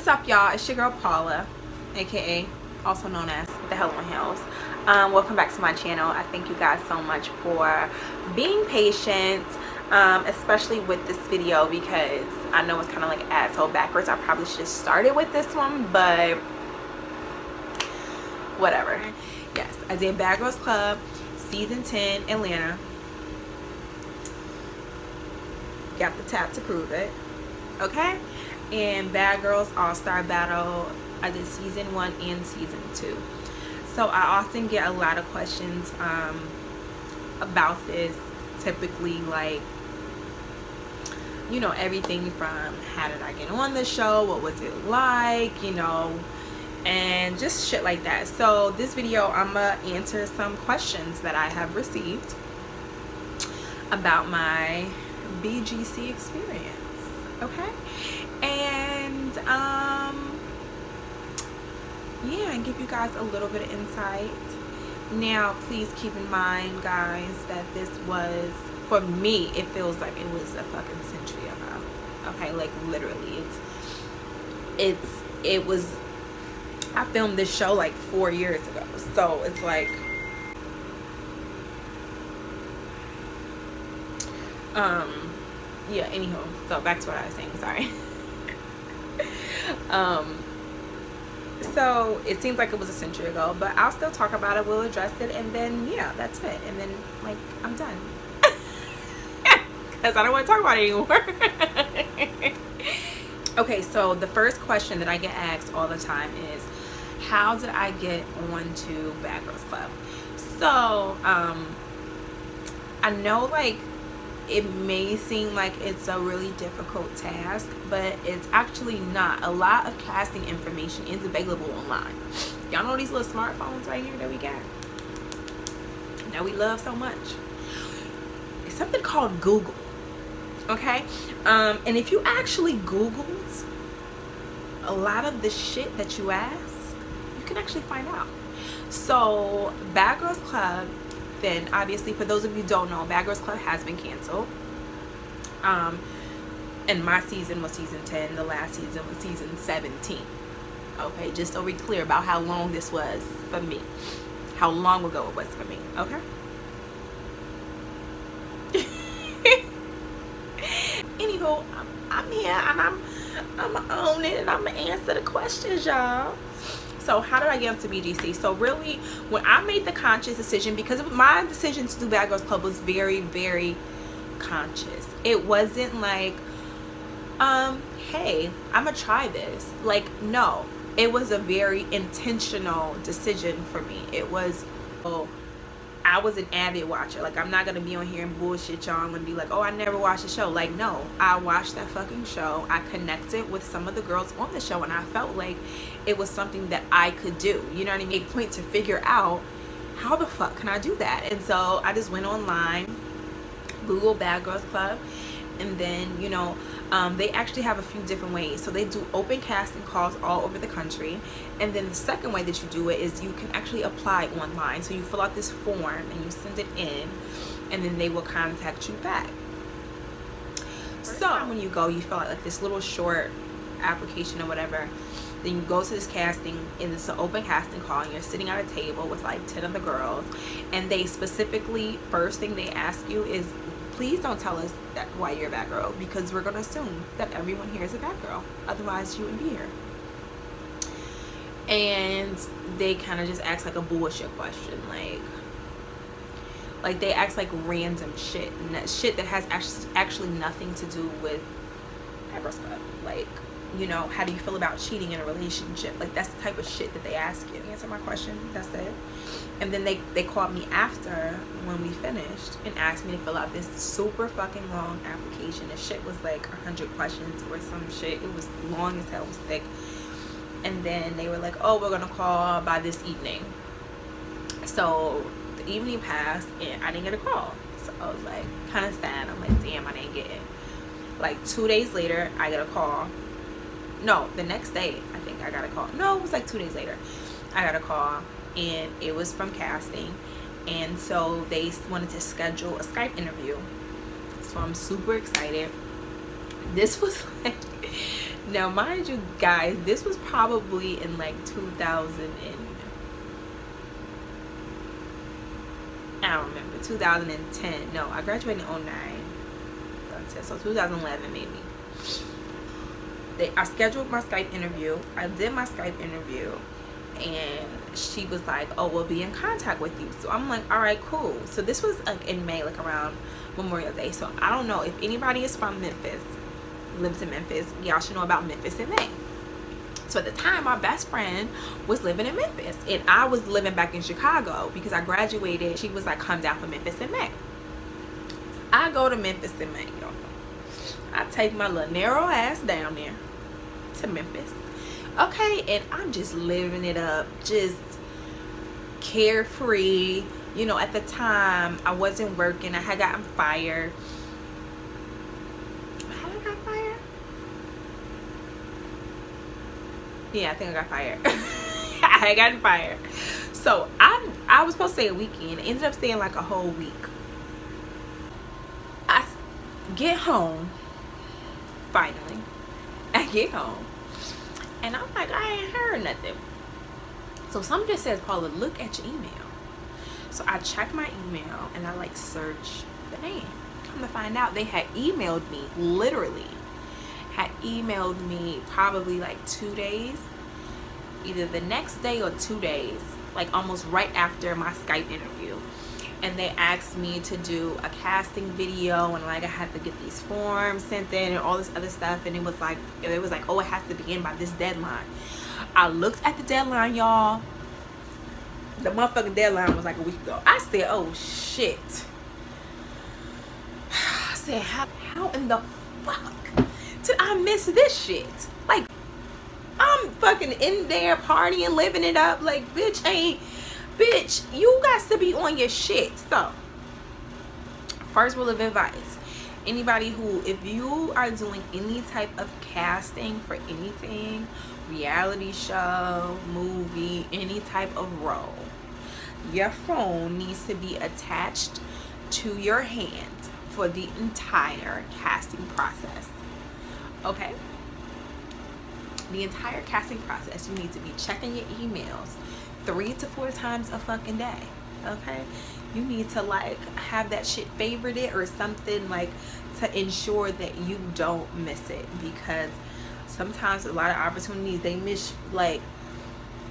up, y'all? It's your girl Paula, aka also known as the Hellens. Welcome back to my channel. I thank you guys so much for being patient, especially with this video, because I know it's kind of like asshole backwards. I probably should have started with this one, but whatever. Yes, I did Bad Girls Club season 10 Atlanta. Got the tap to prove it. Okay. And Bad Girls All-Star Battle, I did season 1 and season 2. So I often get a lot of questions about this, typically like, you know, everything from how did I get on the show, what was it like, you know, and just shit like that. So this video, I'm gonna answer some questions that I have received about my BGC experience, okay? And yeah, and give you guys a little bit of insight. Now please keep in mind, guys, that this was, for me, it feels like it was a fucking century ago. Okay, like literally, it was, I filmed this show like 4 years ago, so it's like yeah, anywho, so back to what I was saying, sorry. So it seems like it was a century ago, but I'll still talk about it, we'll address it, and then yeah, that's it, and then like I'm done. Because I don't want to talk about it anymore. Okay, so the first question that I get asked all the time is, how did I get onto Bad Girls Club? So I know, like, it may seem like it's a really difficult task, but it's actually not. A lot of casting information is available online. Y'all know these little smartphones right here that we got, that we love so much? It's something called Google, okay? And if you actually Googled a lot of the shit that you ask, you can actually find out. So Bad Girls Club, then obviously, for those of you who don't know, Bad Girls Club has been canceled. And my season was season 10. The last season was season 17. Okay, just so we're clear about how long this was for me, how long ago it was for me. Okay. Anywho, I'm here and I'm gonna own it and I'm gonna answer the questions, y'all. So how did I get into BGC? So really, when I made the conscious decision, because my decision to do Bad Girls Club was very, very conscious. It wasn't like, hey, I'm gonna try this. Like, no, it was a very intentional decision for me. It was, oh, I was an avid watcher. Like, I'm not gonna be on here and bullshit y'all and be like, oh, I never watched the show. Like, no, I watched that fucking show. I connected with some of the girls on the show, and I felt like it was something that I could do. You know what I mean? A point to figure out, how the fuck can I do that? And so I just went online, Google Bad Girls Club, and then, you know, they actually have a few different ways. So they do open casting calls all over the country, and then the second way that you do it is you can actually apply online. So you fill out this form and you send it in, and then they will contact you back. So when you go, you fill out like this little short application or whatever. Then you go to this casting, and it's an open casting call, and you're sitting at a table with like 10 other girls, and they specifically, first thing they ask you is, please don't tell us that why you're a bad girl, because we're going to assume that everyone here is a bad girl. Otherwise, you wouldn't be here. And they kind of just ask like a bullshit question. Like they ask like random shit. And that shit that has actually nothing to do with Bad Girls Club. Like, you know, how do you feel about cheating in a relationship? Like, that's the type of shit that they ask you. Answer my question. That's it. And then they called me after when we finished and asked me to fill out this super fucking long application. The shit was like 100 questions or some shit. It was long as hell. It was thick. And then they were like, oh, we're gonna call by this evening. So the evening passed and I didn't get a call. So I was like kind of sad. I'm like, damn, I didn't get it. Like 2 days later, I got a call. No, the next day I think I got a call. No, it was like 2 days later. I got a call, and it was from casting, and so they wanted to schedule a Skype interview. So I'm super excited. This was like Now, mind you guys, this was probably in like 2010. No, I graduated in 09. So 2011 maybe. I scheduled my Skype interview. I did my Skype interview, and she was like, oh, we'll be in contact with you. So I'm like, all right, cool. So this was like in May, like around Memorial Day. So I don't know if anybody is from Memphis, lives in Memphis. Y'all should know about Memphis in May. So at the time, my best friend was living in Memphis, and I was living back in Chicago because I graduated. She was like, come down for Memphis in May. I go to Memphis in May, y'all. I take my little narrow ass down there to Memphis. Okay, and I'm just living it up, just carefree. You know, at the time, I wasn't working. I had gotten fired. Had I got fired? Yeah, I think I got fired. I had gotten fired. So I was supposed to stay a weekend. Ended up staying like a whole week. I get home. Finally, I get home, and I'm like, I ain't heard nothing. So something just says, Paula, look at your email. So I check my email, and I like search the name. Come to find out, they had emailed me, literally had emailed me probably like 2 days, either the next day or 2 days, like almost right after my Skype interview. And they asked me to do a casting video, and like I had to get these forms sent in and all this other stuff. And it was like, oh, it has to be in by this deadline. I looked at the deadline, y'all. The motherfucking deadline was like a week ago. I said, oh shit. I said, how in the fuck did I miss this shit? Like, I'm fucking in there partying, living it up. Like, bitch, you got to be on your shit. So, first rule of advice, anybody who, if you are doing any type of casting for anything, reality show, movie, any type of role, your phone needs to be attached to your hand for the entire casting process. Okay? The entire casting process, you need to be checking your emails 3 to 4 times a fucking day. Okay, you need to like have that shit favorited or something, like to ensure that you don't miss it, because sometimes a lot of opportunities they miss. Like,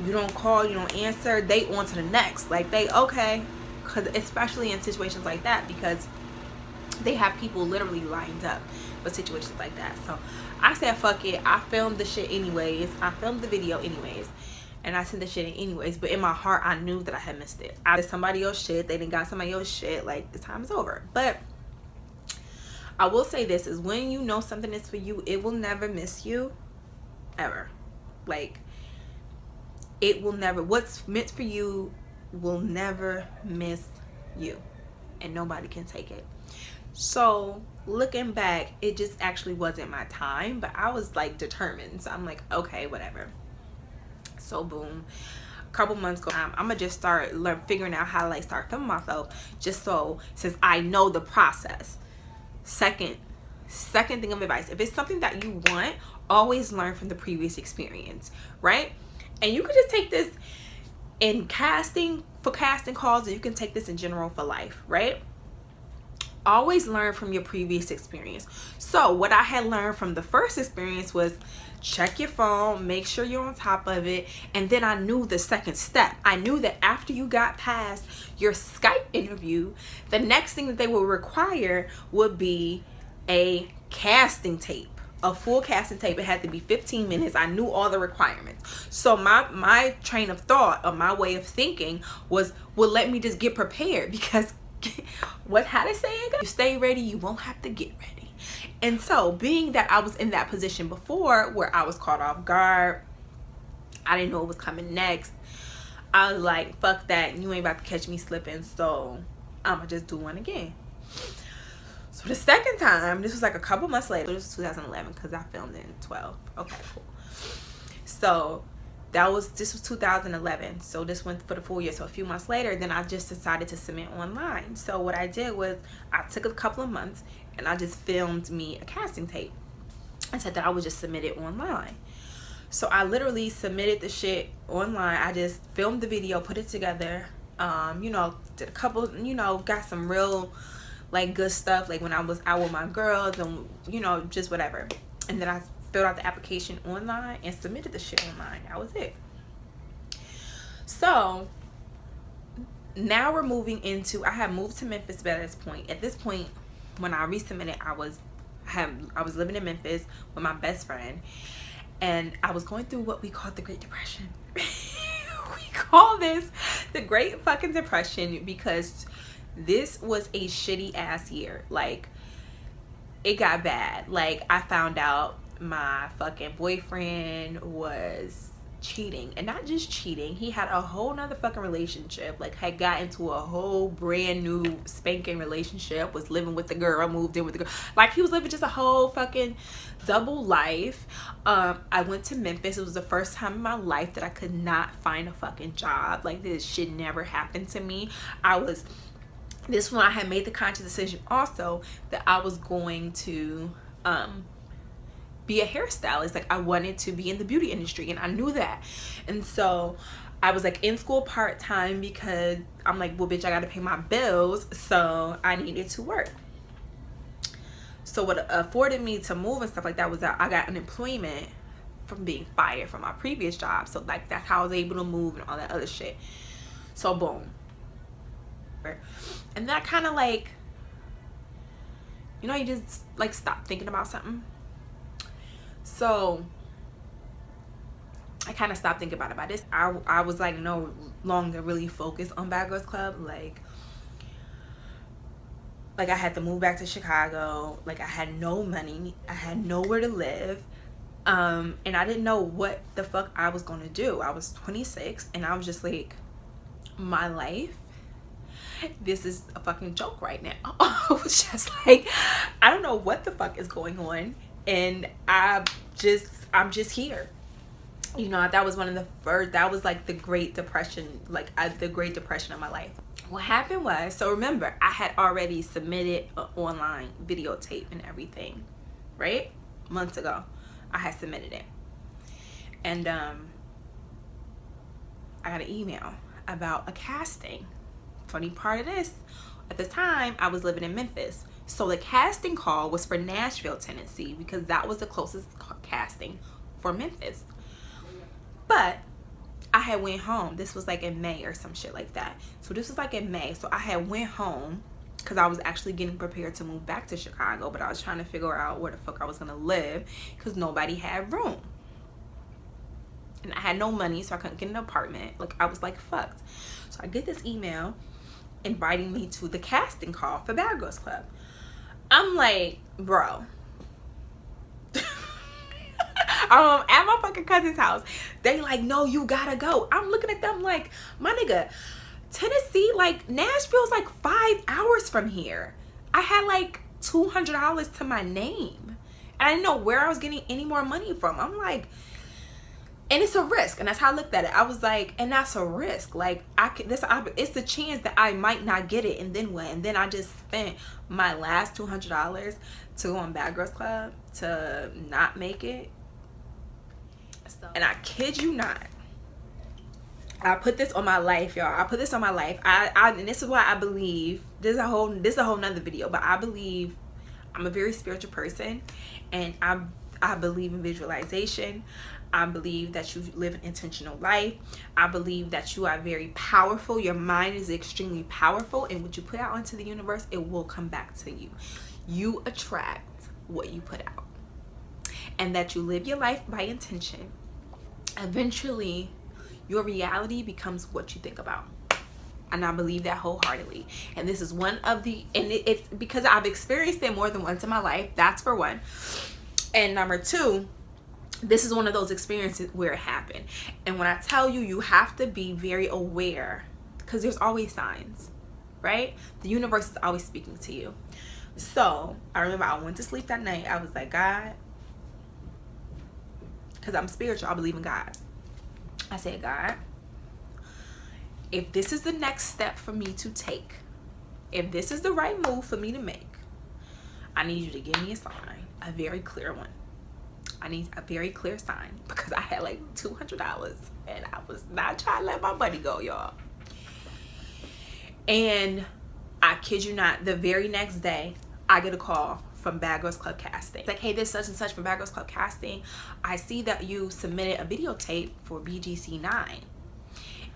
you don't call, you don't answer, they on to the next. Like, they okay, because especially in situations like that, because they have people literally lined up for situations like that. So I said, fuck it. I filmed the shit anyways. I filmed the video anyways, and I sent the shit in anyways. But in my heart, I knew that I had missed it. I did somebody else's shit. They didn't got somebody else's shit. Like, the time is over. But I will say this, is when you know something is for you, it will never miss you. Ever. Like, it will never. What's meant for you will never miss you. And nobody can take it. So looking back, it just actually wasn't my time, but I was like determined. So I'm like, okay, whatever. So boom, a couple months go, I'm gonna just start figuring out how to like start filming myself, just so, since I know the process. Second thing of advice, if it's something that you want, always learn from the previous experience, right? And you can just take this in casting, for casting calls, and you can take this in general for life, right? Always learn from your previous experience. So what I had learned from the first experience was check your phone, make sure you're on top of it. And then I knew the second step. I knew that after you got past your Skype interview, the next thing that they would require would be a casting tape, a full casting tape. It had to be 15 minutes. I knew all the requirements. So my train of thought, or my way of thinking was, well, let me just get prepared, because how they say it? You stay ready, you won't have to get ready. And so, being that I was in that position before, where I was caught off guard, I didn't know what was coming next, I was like, fuck that, you ain't about to catch me slipping, so I'ma just do one again. So the second time, this was like a couple months later. This was 2011, because I filmed it in 12. Okay, cool. So this was 2011, so this went for the full year. So a few months later, then I just decided to submit online. So what I did was, I took a couple of months and I just filmed me a casting tape. and said that I would just submit it online. So I literally submitted the shit online. I just filmed the video, put it together, you know, did a couple, you know, got some real like good stuff, like when I was out with my girls and, you know, just whatever. And then I filled out the application online and submitted the shit online. That was it. So now we're moving into, I had moved to Memphis by this point. At this point, when I resubmitted, I was living in Memphis with my best friend, and I was going through what we call the Great Depression. We call this the Great fucking Depression because this was a shitty ass year. Like, it got bad. Like, I found out my fucking boyfriend was cheating, and not just cheating, he had a whole nother fucking relationship, like had got into a whole brand new spanking relationship, was living with the girl, moved in with the girl, like he was living just a whole fucking double life. I went to Memphis. It was the first time in my life that I could not find a fucking job. Like, this shit never happened to me. This one I had made the conscious decision also that I was going to be a hairstylist. Like, I wanted to be in the beauty industry, and I knew that. And so I was like in school part-time because I'm like, well, bitch, I gotta pay my bills, so I needed to work. So what afforded me to move and stuff like that was that I got unemployment from being fired from my previous job. So like, that's how I was able to move and all that other shit. So boom. And then I kind of like, you know, you just like stop thinking about something. So I kind of stopped thinking about it. By this, I was like no longer really focused on Bad Girls Club. Like I had to move back to Chicago. Like, I had no money. I had nowhere to live. And I didn't know what the fuck I was going to do. I was 26, and I was just like, my life, this is a fucking joke right now. I was just like, I don't know what the fuck is going on. And I'm just here. You know, that was one of the first, that was like the Great Depression, like the Great Depression of my life. What happened was, so remember, I had already submitted an online videotape and everything, right? Months ago, I had submitted it. And I got an email about a casting. Funny part of this, at the time, I was living in Memphis. So the casting call was for Nashville, Tennessee, because that was the closest casting for Memphis. But I had went home. This was like in May or some shit like that. So this was like in May. So I had went home because I was actually getting prepared to move back to Chicago, but I was trying to figure out where the fuck I was gonna live because nobody had room. And I had no money, so I couldn't get an apartment. Like, I was like fucked. So I get this email inviting me to the casting call for Bad Girls Club. I'm like, bro. At my fucking cousin's house, they like, no, you gotta go. I'm looking at them like, my nigga, Tennessee, like Nashville's like 5 hours from here. I had like $200 to my name, and I didn't know where I was getting any more money from. I'm like, and it's a risk, and that's how I looked at it. I was like, and that's a risk. Like, it's a chance that I might not get it, and then what? And then I just spent my last $200 to go on Bad Girls Club to not make it. And I kid you not, I put this on my life, y'all. I put this on my life. And this is why I believe, this is a whole nother video, but I believe I'm a very spiritual person, and I believe in visualization. I believe that you live an intentional life. I believe that you are very powerful. Your mind is extremely powerful, and what you put out into the universe, it will come back to you. You attract what you put out. And that you live your life by intention. Eventually, your reality becomes what you think about. And I believe that wholeheartedly. And this is one of the, and it's because I've experienced it more than once in my life. That's for one. And number two, this is one of those experiences where it happened. And when I tell you, you have to be very aware, because there's always signs, right? The universe is always speaking to you. So I remember I went to sleep that night. I was like, God, because I'm spiritual, I believe in God. I said, God, if this is the next step for me to take, if this is the right move for me to make, I need you to give me a sign, a very clear one. I need a very clear sign because I had like $200 and I was not trying to let my money go, y'all. And I kid you not, the very next day, I get a call from Bad Girls Club Casting. It's like, hey, this such and such from Bad Girls Club Casting. I see that you submitted a videotape for BGC 9.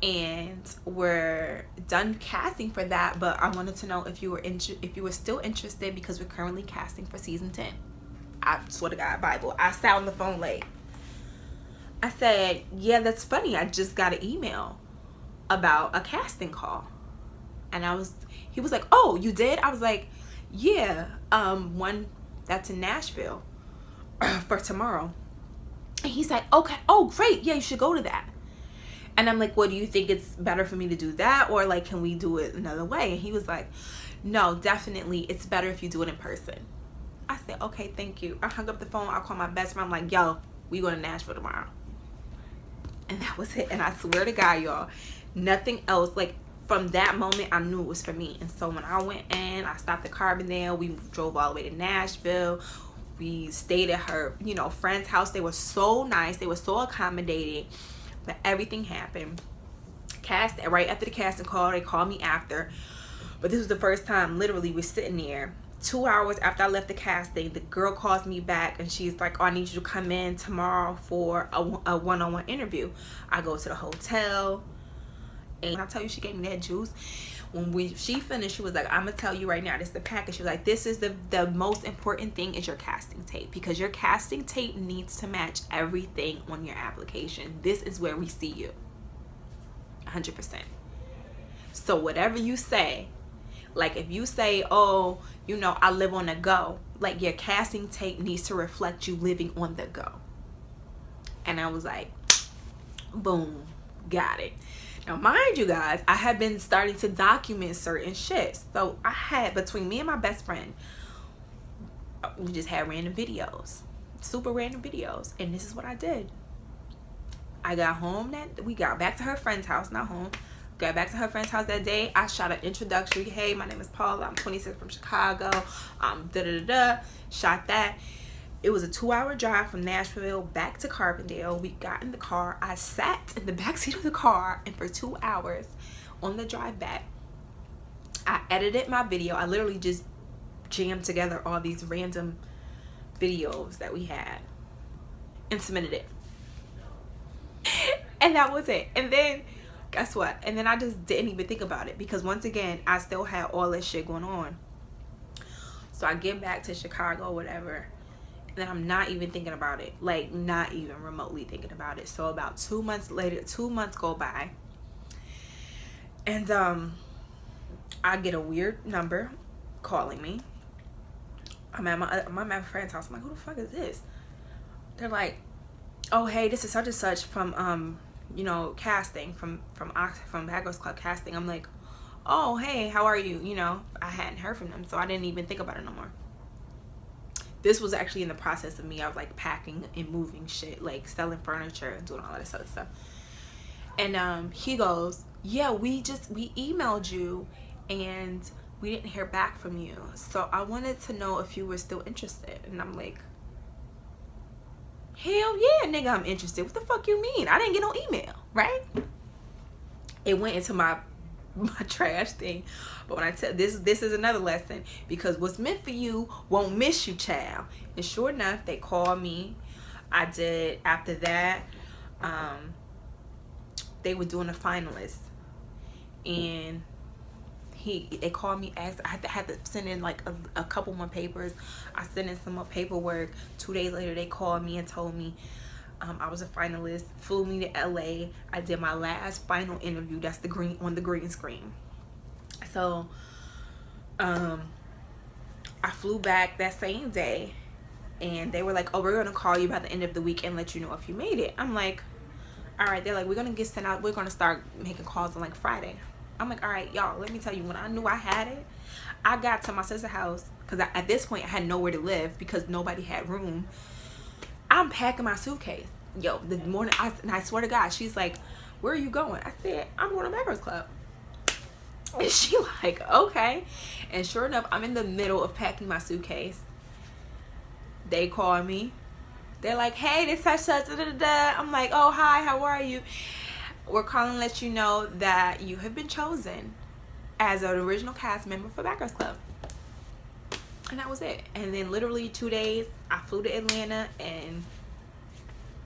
And we're done casting for that, but I wanted to know if you were still interested because we're currently casting for season 10. I swear to God, Bible, I sat on the phone late. I said, yeah, that's funny. I just got an email about a casting call. And he was like, oh, you did? I was like, yeah, one that's in Nashville for tomorrow. And he's like, okay, oh, great. Yeah, you should go to that. And I'm like, well, do you think it's better for me to do that? Or like, can we do it another way? And he was like, no, definitely. It's better if you do it in person. I said, okay, thank you. I hung up the phone. I called my best friend. I'm like, yo, we going to Nashville tomorrow. And that was it. And I swear to God, y'all, nothing else. Like, from that moment, I knew it was for me. And so when I went in, I stopped at Carbondale. We drove all the way to Nashville. We stayed at her, friend's house. They were so nice. They were so accommodating. But everything happened. Right after the casting call, they called me after. But this was the first time, literally, we're sitting there. 2 hours after I left the casting, the girl calls me back and she's like, oh, I need you to come in tomorrow for a one-on-one interview. I go to the hotel. And when I tell you, she gave me that juice. When she finished, she was like, I'm gonna tell you right now, this is the package. She was like, this is the most important thing is your casting tape, because your casting tape needs to match everything on your application. This is where we see you 100%. So whatever you say, like if you say, oh, I live on the go, like your casting tape needs to reflect you living on the go. And I was like, boom, got it. Now, mind you guys, I had been starting to document certain shit. So I had, between me and my best friend, we just had random videos, super random videos. And this is what I did. I got home we got back to her friend's house, not home. Got back to her friend's house that day. I shot an introductory. Hey, my name is Paula. I'm 26 from Chicago. Shot that. It was a 2-hour drive from Nashville back to Carbondale. We got in the car. I sat in the backseat of the car, and for 2 hours on the drive back, I edited my video. I literally just jammed together all these random videos that we had and submitted it. And that was it. And then, guess what? And then I just didn't even think about it, because once again, I still had all this shit going on. So I get back to Chicago, whatever. Then I'm not even thinking about it, like not even remotely thinking about it. So about 2 months later, 2 months go by, and I get a weird number calling me. I'm at my friend's house. I'm like, who the fuck is this? They're like, oh, hey, this is such and such from casting from Bad Girls Club Casting. I'm like, oh, hey, how are you? I hadn't heard from them, so I didn't even think about it no more. This was actually in the process of me. I was like packing and moving shit, like selling furniture and doing all that other stuff. And he goes, yeah, we emailed you and we didn't hear back from you. So I wanted to know if you were still interested. And I'm like, hell yeah, nigga, I'm interested. What the fuck you mean? I didn't get no email, right? It went into my trash thing. But when I tell this is another lesson, because what's meant for you won't miss you, child. And sure enough, they called me. I did. After that, they were doing a finalist, and they called me, asked, I had to send in like a couple more papers. I sent in some more paperwork. 2 days later, they called me and told me I was a finalist, flew me to LA. I did my last final interview. That's on the green screen. So I flew back that same day, and they were like, oh, we're gonna call you by the end of the week and let you know if you made it. I'm like, all right. They're like, we're gonna get sent out, we're gonna start making calls on like Friday. I'm like, all right, y'all, let me tell you, when I knew I had it, I got to my sister's house, because at this point I had nowhere to live because nobody had room. I'm packing my suitcase. Yo, the morning, I swear to God, she's like, where are you going? I said, I'm going to Bad Girls Club. And she like, okay. And sure enough, I'm in the middle of packing my suitcase. They call me. They're like, hey, this such such da, da, da. I'm like, oh, hi, how are you? We're calling to let you know that you have been chosen as an original cast member for Backers Club. And that was it. And then literally 2 days, I flew to Atlanta, and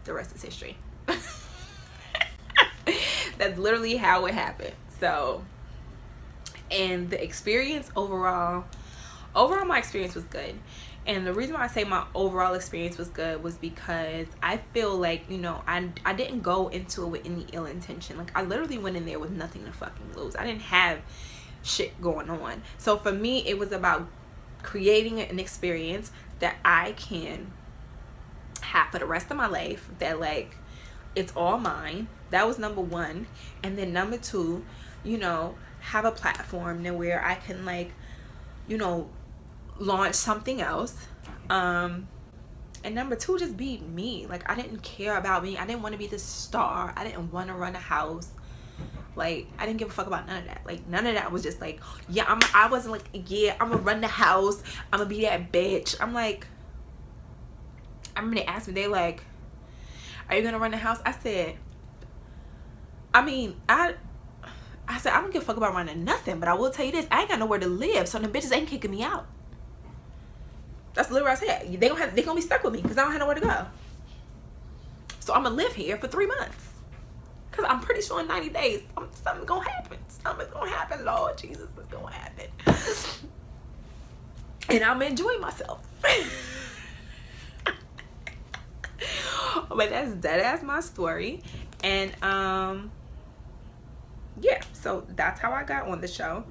the rest is history. That's literally how it happened. So, and the experience overall my experience was good. And the reason why I say my overall experience was good was because I feel like, you know, I didn't go into it with any ill intention. Like, I literally went in there with nothing to fucking lose. I didn't have shit going on. So for me, it was about creating an experience that I can have for the rest of my life, that like it's all mine. That was number one. And then number two, you know, have a platform to where I can, like, you know, launch something else. And number two, just be me. Like, I didn't care about me. I didn't want to be the star. I didn't want to run a house. Like, I didn't give a fuck about none of that. Like, none of that was just like, yeah, I wasn't like, yeah, I'm gonna run the house, I'm gonna be that bitch. I'm like, I remember they asked me, they like, are you gonna run the house? I said, I mean, I said, I don't give a fuck about running nothing, but I will tell you this, I ain't got nowhere to live, so the bitches ain't kicking me out. That's literally what I said. They gonna be stuck with me because I don't have nowhere to go. So I'm gonna live here for 3 months. Because I'm pretty sure in 90 days, something's going to happen. Something's going to happen, Lord Jesus, it's going to happen. And I'm enjoying myself. But that's my story. And, yeah, so that's how I got on the show.